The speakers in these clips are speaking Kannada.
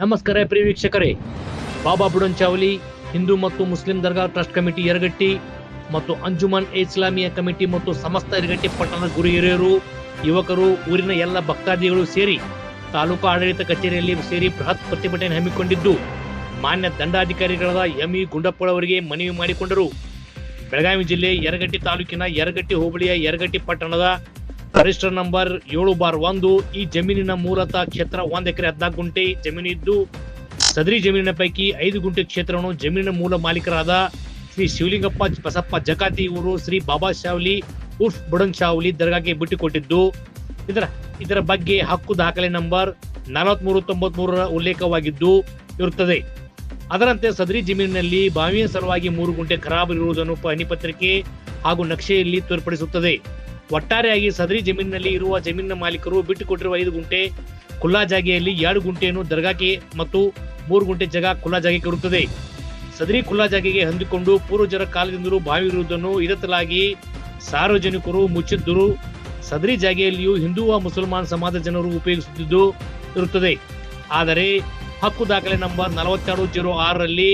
ನಮಸ್ಕಾರ ಪ್ರಿಯ ವೀಕ್ಷಕರೇ. ಬಾಬಾ ಬುಡನ್ಚಾವಲಿ ಹಿಂದೂ ಮತ್ತು ಮುಸ್ಲಿಂ ದರ್ಗಾ ಟ್ರಸ್ಟ್ ಕಮಿಟಿ ಯರಗಟ್ಟಿ ಮತ್ತು ಅಂಜುಮನ್ ಇಸ್ಲಾಮಿಯಾ ಕಮಿಟಿ ಮತ್ತು ಸಮಸ್ತ ಯರಗಟ್ಟಿ ಪಟ್ಟಣದ ಗುರು ಹಿರಿಯರು, ಯುವಕರು, ಊರಿನ ಎಲ್ಲ ಭಕ್ತಾದಿಗಳು ಸೇರಿ ತಾಲೂಕು ಆಡಳಿತ ಕಚೇರಿಯಲ್ಲಿ ಸೇರಿ ಬೃಹತ್ ಪ್ರತಿಭಟನೆ ಹಮ್ಮಿಕೊಂಡಿದ್ದು ಮಾನ್ಯ ದಂಡಾಧಿಕಾರಿಗಳಾದ ಎಂ.ಇ. ಗುಂಡಪ್ಪಳವರಿಗೆ ಮನವಿ ಮಾಡಿಕೊಂಡರು. ಬೆಳಗಾವಿ ಜಿಲ್ಲೆ ಯರಗಟ್ಟಿ ತಾಲೂಕಿನ ಯರಗಟ್ಟಿ ಹೋಬಳಿಯ ಯರಗಟ್ಟಿ ಪಟ್ಟಣದ ರಿಜಿಸ್ಟರ್ ನಂಬರ್ 7/1 ಈ ಜಮೀನಿನ ಮೂಲತಃ ಕ್ಷೇತ್ರ 1 ಎಕರೆ 14 ಗುಂಟೆ ಜಮೀನಿದ್ದು, ಸದರಿ ಜಮೀನಿನ ಪೈಕಿ 5 ಗುಂಟೆ ಕ್ಷೇತ್ರವನ್ನು ಜಮೀನಿನ ಮೂಲ ಮಾಲೀಕರಾದ ಶ್ರೀ ಶಿವಲಿಂಗಪ್ಪ ಬಸಪ್ಪ ಜಕಾತಿ ಇವರು ಶ್ರೀ ಬಾಬಾ ಶಾವಲಿ ಉರ್ಫ್ ಬುಡನ್ಚಾವಲಿ ದರ್ಗಾಗೆ ಬಿಟ್ಟುಕೊಟ್ಟಿದ್ದು, ಇದರ ಬಗ್ಗೆ ಹಕ್ಕು ದಾಖಲೆ ನಂಬರ್ 4393 ಉಲ್ಲೇಖವಾಗಿದ್ದು ಇರುತ್ತದೆ. ಅದರಂತೆ ಸದರಿ ಜಮೀನಿನಲ್ಲಿ ಬಾವಿಯ ಸಲುವಾಗಿ 3 ಗುಂಟೆ ಖರಾಬ್ ಇರುವುದನ್ನು ಹನಿಪತ್ರಿಕೆ ಹಾಗೂ ನಕ್ಷೆಯಲ್ಲಿ ತೋರ್ಪಡಿಸುತ್ತದೆ. ಒಟ್ಟಾರೆಯಾಗಿ ಸದರಿ ಜಮೀನಿನಲ್ಲಿ ಇರುವ ಜಮೀನಿನ ಮಾಲೀಕರು ಬಿಟ್ಟುಕೊಟ್ಟಿರುವ 5 ಗುಂಟೆ ಖುಲ್ಲಾ ಜಾಗೆಯಲ್ಲಿ 2 ಗುಂಟೆಯನ್ನು ದರ್ಗಾಕ್ಕೆ ಮತ್ತು 3 ಗುಂಟೆ ಜಾಗ ಖುಲ್ಲಾ ಜಾಗಕ್ಕೆ ಇರುತ್ತದೆ. ಸದರಿ ಖುಲ್ಲಾ ಜಾಗೆಗೆ ಹೊಂದಿಕೊಂಡು ಪೂರ್ವಜರ ಕಾಲದಿಂದಲೂ ಬಾವಿ ಇರುವುದನ್ನು ಇದತ್ತಲಾಗಿ ಸಾರ್ವಜನಿಕರು ಮುಚ್ಚಿದ್ದರು. ಸದರಿ ಜಾಗೆಯಲ್ಲಿಯೂ ಹಿಂದೂ ಮುಸಲ್ಮಾನ್ ಸಮಾಜದ ಜನರು ಉಪಯೋಗಿಸುತ್ತಿದ್ದು ಇರುತ್ತದೆ. ಆದರೆ ಹಕ್ಕು ದಾಖಲೆ ನಂಬರ್ 4206ರಲ್ಲಿ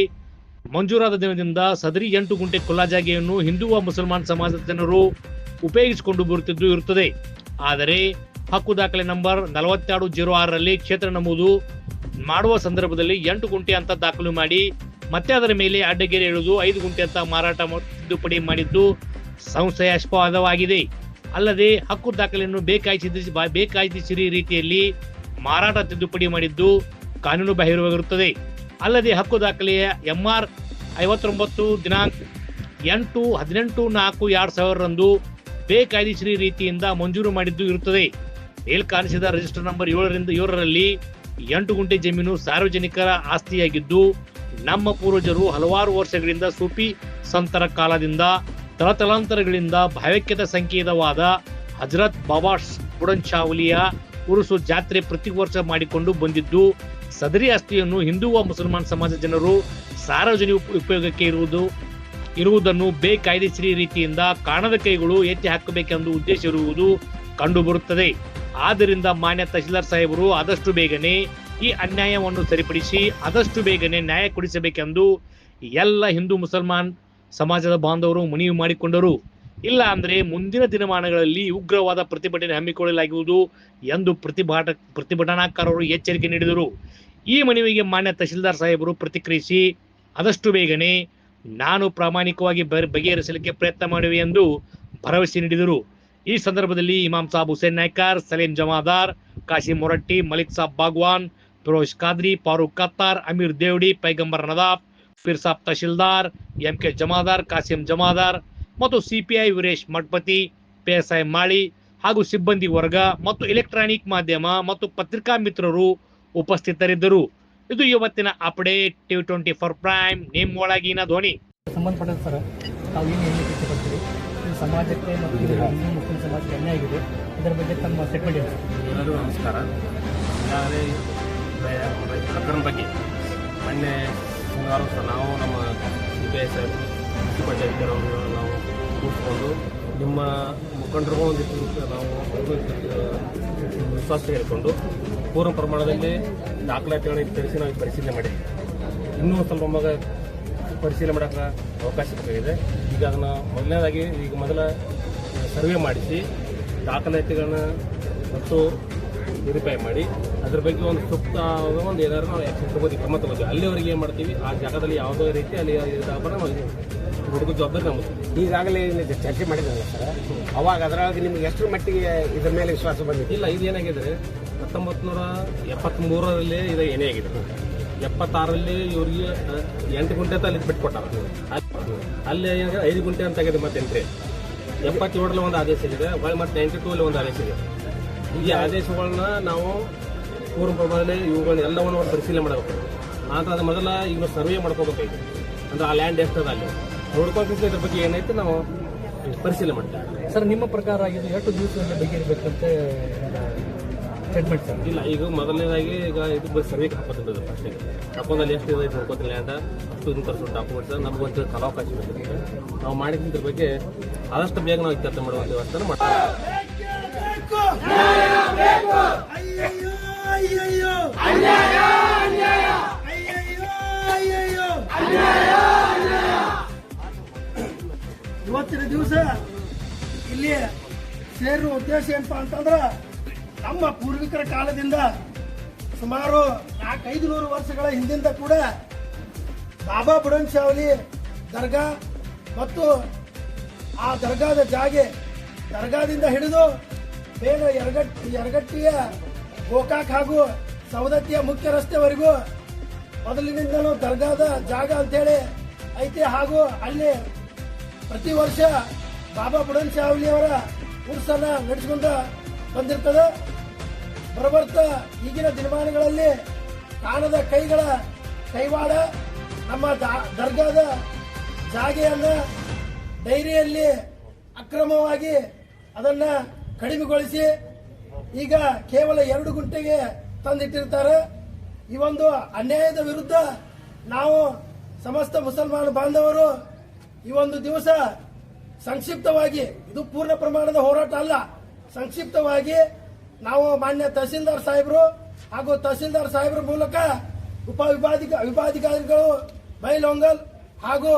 ಮಂಜೂರಾದ ದಿನದಿಂದ ಸದರಿ 8 ಗುಂಟೆ ಖುಲ್ಲಾ ಜಾಗೆಯನ್ನು ಹಿಂದೂ ಮುಸಲ್ಮಾನ್ ಸಮಾಜದ ಜನರು ಉಪಯೋಗಿಸಿಕೊಂಡು ಬರುತ್ತಿದ್ದು ಇರುತ್ತದೆ. ಆದರೆ ಹಕ್ಕು ದಾಖಲೆ ನಂಬರ್ 4206ರಲ್ಲಿ ಕ್ಷೇತ್ರ ನಮೂದು ಮಾಡುವ ಸಂದರ್ಭದಲ್ಲಿ 8 ಗುಂಟೆ ಅಂತ ದಾಖಲು ಮಾಡಿ ಮತ್ತೆ ಅದರ ಮೇಲೆ ಅಡ್ಡಗೆರೆ ಎಳೆದು 5 ಗುಂಟೆ ಅಂತ ಮಾರಾಟ ತಿದ್ದುಪಡಿ ಮಾಡಿದ್ದು ಸಂಶಯಾಸ್ಪದವಾಗಿದೆ. ಅಲ್ಲದೆ ಹಕ್ಕು ದಾಖಲೆಯನ್ನು ಬೇಕಾಯ್ದಿಸಿರಿ ರೀತಿಯಲ್ಲಿ ಮಾರಾಟ ತಿದ್ದುಪಡಿ ಮಾಡಿದ್ದು ಕಾನೂನು ಬಾಹಿರವಾಗಿರುತ್ತದೆ. ಅಲ್ಲದೆ ಹಕ್ಕು ದಾಖಲೆಯ MR 59 ದಿನಾಂಕ 8/18/2000ರಂದು ಬೇಕಾಯ್ದಿಸಿರಿ ರೀತಿಯಿಂದ ಮಂಜೂರು ಮಾಡಿದ್ದು ಇರುತ್ತದೆ. ಮೇಲ್ಕಾಣಿಸಿದ ರಿಜಿಸ್ಟರ್ ನಂಬರ್ 7ರಲ್ಲಿ 8 ಗುಂಟೆ ಜಮೀನು ಸಾರ್ವಜನಿಕರ ಆಸ್ತಿಯಾಗಿದ್ದು, ನಮ್ಮ ಪೂರ್ವಜರು ಹಲವಾರು ವರ್ಷಗಳಿಂದ ಸೂಫಿ ಸಂತರ ಕಾಲದಿಂದ ತಲತಲಾಂತರಗಳಿಂದ ಭಾವೈಕ್ಯದ ಸಂಕೇತವಾದ ಹಜರತ್ ಬಾಬಾ ಬುಡನ್ಚಾವಲಿಯ ಉರುಸು ಜಾತ್ರೆ ಪ್ರತಿ ವರ್ಷ ಮಾಡಿಕೊಂಡು ಬಂದಿದ್ದು, ಸದರಿ ಆಸ್ತಿಯನ್ನು ಹಿಂದೂ ಮುಸಲ್ಮಾನ್ ಸಮಾಜ ಜನರು ಸಾರ್ವಜನಿಕ ಉಪಯೋಗಕ್ಕೆ ಇರುವುದನ್ನು ಬೇಕಾಯ್ದಿಸಿರಿ ರೀತಿಯಿಂದ ಕಾಣದ ಕೈಗಳು ಎತ್ತಿ ಹಾಕಬೇಕೆಂದು ಉದ್ದೇಶ ಇರುವುದು ಕಂಡುಬರುತ್ತದೆ. ಆದ್ದರಿಂದ ಮಾನ್ಯ ತಹಶೀಲ್ದಾರ್ ಸಾಹೇಬರು ಆದಷ್ಟು ಬೇಗನೆ ಈ ಅನ್ಯಾಯವನ್ನು ಸರಿಪಡಿಸಿ ಆದಷ್ಟು ಬೇಗನೆ ನ್ಯಾಯ ಕೊಡಿಸಬೇಕೆಂದು ಎಲ್ಲ ಹಿಂದೂ ಮುಸಲ್ಮಾನ್ ಸಮಾಜದ ಬಾಂಧವರು ಮನವಿ ಮಾಡಿಕೊಂಡರು. ಇಲ್ಲ ಅಂದ್ರೆ ಮುಂದಿನ ದಿನಮಾನಗಳಲ್ಲಿ ಉಗ್ರವಾದ ಪ್ರತಿಭಟನೆ ಹಮ್ಮಿಕೊಳ್ಳಲಾಗುವುದು ಎಂದು ಪ್ರತಿಭಟನಾಕಾರರು ಎಚ್ಚರಿಕೆ ನೀಡಿದರು. ಈ ಮನವಿಗೆ ಮಾನ್ಯ ತಹಶೀಲ್ದಾರ್ ಸಾಹೇಬರು ಪ್ರತಿಕ್ರಿಯಿಸಿ ಆದಷ್ಟು ಬೇಗನೆ ನಾನು ಪ್ರಾಮಾಣಿಕವಾಗಿ ಬಗೆಹರಿಸಲಿಕ್ಕೆ ಪ್ರಯತ್ನ ಮಾಡುವೆ ಎಂದು ಭರವಸೆ ನೀಡಿದರು. ಈ ಸಂದರ್ಭದಲ್ಲಿ ಇಮಾಮ್ ಸಾಬ್ ಹುಸೇನ್ ನಾಯ್ಕರ್, ಸಲೀಂ ಜಮಾದಾರ್, ಕಾಸಿಂ ಮೊರಟ್ಟಿ, ಮಲಿಕ್ ಸಾಬ್ ಬಾಗ್ವಾನ್, ಫಿರೋಜ್ ಖಾದ್ರಿ, ಫಾರೂಕ್ ಕತ್ತಾರ್, ಅಮೀರ್ ದೇವಡಿ, ಪೈಗಂಬರ್ ನದಾಫ್, ಫಿರ್ ಸಾಬ್ ತಹಶೀಲ್ದಾರ್, MK ಜಮಾದಾರ್, ಕಾಸಿಂ ಜಮಾದಾರ್ ಮತ್ತು CPI ವೀರೇಶ್ ಮಠಪತಿ, PSI ಮಾಳಿ ಹಾಗೂ ಸಿಬ್ಬಂದಿ ವರ್ಗ ಮತ್ತು ಎಲೆಕ್ಟ್ರಾನಿಕ್ ಮಾಧ್ಯಮ ಮತ್ತು ಪತ್ರಿಕಾ ಮಿತ್ರರು ಉಪಸ್ಥಿತರಿದ್ದರು. ಇದು ಇವತ್ತಿನ ಅಪ್ಡೇಟ್ T24 ಪ್ರೈಮ್. ನಿಮ್ಮ ಒಳಗಿನ ಧ್ವನಿ. ಸಂಬಂಧಪಟ್ಟ ಸರ್, ನಾವು ಏನು ಹೇಳಲಿಕ್ಕೆ ಇಷ್ಟಪಡ್ತೀವಿ, ಈ ಸಮಾಜಕ್ಕೆ ಮತ್ತು ಹಿಂದೂ ಮುಸ್ಲಿಂ ಸಮಾಜಕ್ಕೆ ಅನ್ಯಾಯ ಆಗಿದೆ, ಇದರ ಬಗ್ಗೆ ತಮ್ಮ ಸ್ಟೇಟ್ಮೆಂಟ್ ಇದೆ. ಎಲ್ಲರಿಗೂ ನಮಸ್ಕಾರ. ಈಗಾಗಲೇ ಪ್ರಕರಣ ಬಗ್ಗೆ ಮೊನ್ನೆ ಶನಿವಾರ ನಾವು ನಮ್ಮ CPI ಸಾಹೇಬರು ಮುನ್ಸಿಪಾಲ್ಟಿಯವರು ನಾವು ಕೂರಿಸ್ಕೊಂಡು ನಿಮ್ಮ ಮುಖಂಡರಿಗೂ ಒಂದಿಷ್ಟು ನಾವು ವಿಶ್ವಾಸ ಹೇಳಿಕೊಂಡು ಪೂರ್ಣ ಪ್ರಮಾಣದಲ್ಲಿ ದಾಖಲಾತಿಗಳನ್ನು ತಿಳಿಸಿ ನಾವು ಪರಿಶೀಲನೆ ಮಾಡಿದ್ವಿ. ಇನ್ನೂ ಸ್ವಲ್ಪ ಪರಿಶೀಲನೆ ಮಾಡೋಕ್ಕೆ ಅವಕಾಶ ಬೇಕಾಗಿದೆ. ಈಗ ಅದನ್ನು ಮೊದಲ ಸರ್ವೆ ಮಾಡಿಸಿ ದಾಖಲಾತಿಗಳನ್ನ ಮತ್ತು ವೆರಿಫೈ ಮಾಡಿ ಅದ್ರ ಬಗ್ಗೆ ಒಂದು ಸೂಕ್ತ ಒಂದು ಏನಾದ್ರು ನಾವು ಆ್ಯಕ್ಷನ್ ತಗೋದು ಕ್ರಮ ತಗೋತೀವಿ. ಅಲ್ಲಿವರೆಗೆ ಏನು ಮಾಡ್ತೀವಿ, ಆ ಜಾಗದಲ್ಲಿ ಯಾವುದೇ ರೀತಿ ಅಲ್ಲಿ ಹುಡುಗ ಜವಾಬ್ದಾರಿ ನಮ್ಮದು. ಈಗಾಗಲೇ ಚರ್ಚೆ ಮಾಡಿದ್ರಲ್ಲ ಸರ್, ಅವಾಗ ಅದರೊಳಗೆ ನಿಮ್ಗೆ ಎಷ್ಟು ಮಟ್ಟಿಗೆ ಇದ್ರ ಮೇಲೆ ವಿಶ್ವಾಸ ಬಂದಿದೆ? ಇಲ್ಲ, ಇದು ಏನಾಗಿದೆ 1973ರಲ್ಲಿ ಇದು ಏನೇ ಆಗಿದೆ. 76ರಲ್ಲಿ ಇವರಿಗೆ 8 ಗುಂಟೆ ಅಂತ ಅಲ್ಲಿ ಬಿಟ್ಕೊಟ್ಟಾರ. ಅಲ್ಲಿ 5 ಗುಂಟೆ ಅಂತ ಆಗಿದೆ. ಮತ್ತೆ ಎಂಟ್ರಿ 77ರಲ್ಲಿ ಒಂದು ಆದೇಶ ಇದೆ, ಮತ್ತೆ 92ರಲ್ಲಿ ಒಂದು ಆದೇಶ ಇದೆ. ಈ ಆದೇಶಗಳನ್ನ ನಾವು ಪೂರ್ವ ಪ್ರಮಾಣದಲ್ಲಿ ಇವುಗಳನ್ನ ಎಲ್ಲವನ್ನು ಪರಿಶೀಲನೆ ಮಾಡಬೇಕು. ಆದ್ರೆ ಅದು ಮೊದಲ ಈಗ ಸರ್ವೆ ಮಾಡ್ಕೋಬೇಕಾಗಿದೆ. ಅಂದ್ರೆ ಆ ಲ್ಯಾಂಡ್ ಎಷ್ಟದ ಅಲ್ಲಿ ನೋಡ್ಕೊಂಡ್ರೆ ಇದ್ರ ಬಗ್ಗೆ ಏನೈತೆ ನಾವು ಪರಿಶೀಲನೆ ಮಾಡ್ತೇವೆ. ಸರ್, ನಿಮ್ಮ ಪ್ರಕಾರ ಇದು ಎಷ್ಟು ದಿವಸದಲ್ಲಿ ಬಗೆಹರಿಬೇಕಂತ ಸ್ಟೇಟ್ಮೆಂಟ್ ಸರ್? ಇಲ್ಲ, ಈಗ ಮೊದಲನೇದಾಗಿ ಈಗ ಇದು ಸರ್ವೆಗೆ ಹಾಕೋತಿದ್ದು ಫಸ್ಟಿಗೆ ಹಾಕೊಂಡಲ್ಲಿ ಎಷ್ಟು ಇದೆ ನೋಡ್ಕೋತಿಲ್ಲ ಲ್ಯಾಂಡ್ ಅಷ್ಟು ತರಿಸೋ ಡಾಕ್ಯುಮೆಂಟ್ಸ್ ನಮಗೊಂದು ಕಾಲಾವಕಾಶ ಬೇಕಿದೆ. ನಾವು ಮಾಡಿದ್ರ ಬಗ್ಗೆ ಆದಷ್ಟು ಬೇಗ ನಾವು ಕೆಲಸ ಮಾಡುವಂಥ ವ್ಯವಸ್ಥೆ ಮಾಡ್ತೀವಿ. ಉದ್ದೇಶ ಏನಪ್ಪಾ ಅಂತಂದ್ರ ನಮ್ಮ ಪೂರ್ವಿಕರ ಕಾಲದಿಂದ ಸುಮಾರು 400-500 ವರ್ಷಗಳ ಹಿಂದಿಂದ ಕೂಡ ಬಾಬಾ ಬುಡನ್ಶಾವಲಿ ದರ್ಗಾ ಮತ್ತು ಆ ದರ್ಗಾದ ಜಾಗೆ ದರ್ಗಾದಿಂದ ಹಿಡಿದು ಬೇಗ ಯರಗಟ್ಟಿಯ ಗೋಕಾಕ್ ಹಾಗೂ ಸವದತ್ತಿಯ ಮುಖ್ಯ ರಸ್ತೆವರೆಗೂ ಮೊದಲಿನಿಂದಲೂ ದರ್ಗಾದ ಜಾಗ ಅಂತೇಳಿ ಐತೆ. ಹಾಗೂ ಅಲ್ಲಿ ಪ್ರತಿ ವರ್ಷ ಬಾಬಾ ಬುಡನ್ಶಾವಲಿ ಅವರ ಉರ್ಸನ್ನ ನಡೆಸಿಕೊಂಡ ಬಂದಿರ್ತದೆ. ಬರಬರ್ತಾ ಈಗಿನ ದಿನಮಾನಗಳಲ್ಲಿ ಕಾಣದ ಕೈಗಳ ಕೈವಾಡ ನಮ್ಮ ದರ್ಗಾದ ಜಾಗೆಯನ್ನ ಡೈರಿಯಲ್ಲಿ ಅಕ್ರಮವಾಗಿ ಅದನ್ನ ಕಡಿಮೆಗೊಳಿಸಿ ಈಗ ಕೇವಲ 2 ಗುಂಟೆಗೆ ತಂದಿಟ್ಟಿರ್ತಾರೆ. ಈ ಒಂದು ಅನ್ಯಾಯದ ವಿರುದ್ಧ ನಾವು ಸಮಸ್ತ ಮುಸಲ್ಮಾನ ಬಾಂಧವರು ಈ ಒಂದು ದಿವಸ ಸಂಕ್ಷಿಪ್ತವಾಗಿ, ಇದು ಪೂರ್ಣ ಪ್ರಮಾಣದ ಹೋರಾಟ ಅಲ್ಲ, ಸಂಕ್ಷಿಪ್ತವಾಗಿ ನಾವು ಮಾನ್ಯ ತಹಸೀಲ್ದಾರ್ ಸಾಹೇಬರು ಹಾಗೂ ತಹಸೀಲ್ದಾರ್ ಸಾಹೇಬರ ಮೂಲಕ ವಿಭಾಗಾಧಿಕಾರಿಗಳು ಬೈಲೊಂಗಲ್ ಹಾಗೂ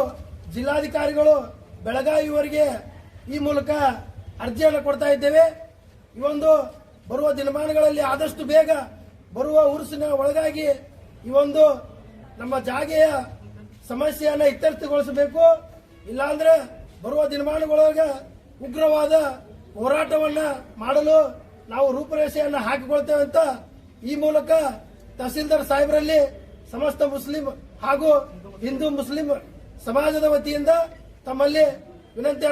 ಜಿಲ್ಲಾಧಿಕಾರಿಗಳು ಬೆಳಗಾವಿಯವರಿಗೆ ಈ ಮೂಲಕ ಅರ್ಜಿಯನ್ನು ಕೊಡ್ತಾ ಇದ್ದೇವೆ. ಈ ಒಂದು ಬರುವ ದಿನಮಾನಗಳಲ್ಲಿ ಆದಷ್ಟು ಬೇಗ ಬರುವ ಉರುಸಿನ ಒಳಗಾಗಿ ಈ ಒಂದು ನಮ್ಮ ಜಾಗೆಯ ಸಮಸ್ಯೆಯನ್ನು ಇತ್ಯರ್ಥಗೊಳಿಸಬೇಕು. ಇಲ್ಲಾಂದ್ರೆ ಬರುವ ದಿನಮಾನಗಳೊಳಗ ಉಗ್ರವಾದ ಹೋರಾಟವನ್ನ ಮಾಡಲು ನಾವು ರೂಪರೇಷೆಯನ್ನು ಹಾಕಿಕೊಳ್ತೇವೆ ಅಂತ ಈ ಮೂಲಕ ತಹಸೀಲ್ದಾರ್ ಸಾಹೇಬರಲ್ಲಿ ಸಮಸ್ತ ಮುಸ್ಲಿಂ ಹಾಗೂ ಹಿಂದೂ ಮುಸ್ಲಿಂ ಸಮಾಜದ ವತಿಯಿಂದ ತಮ್ಮಲ್ಲಿ ವಿನಂತಿ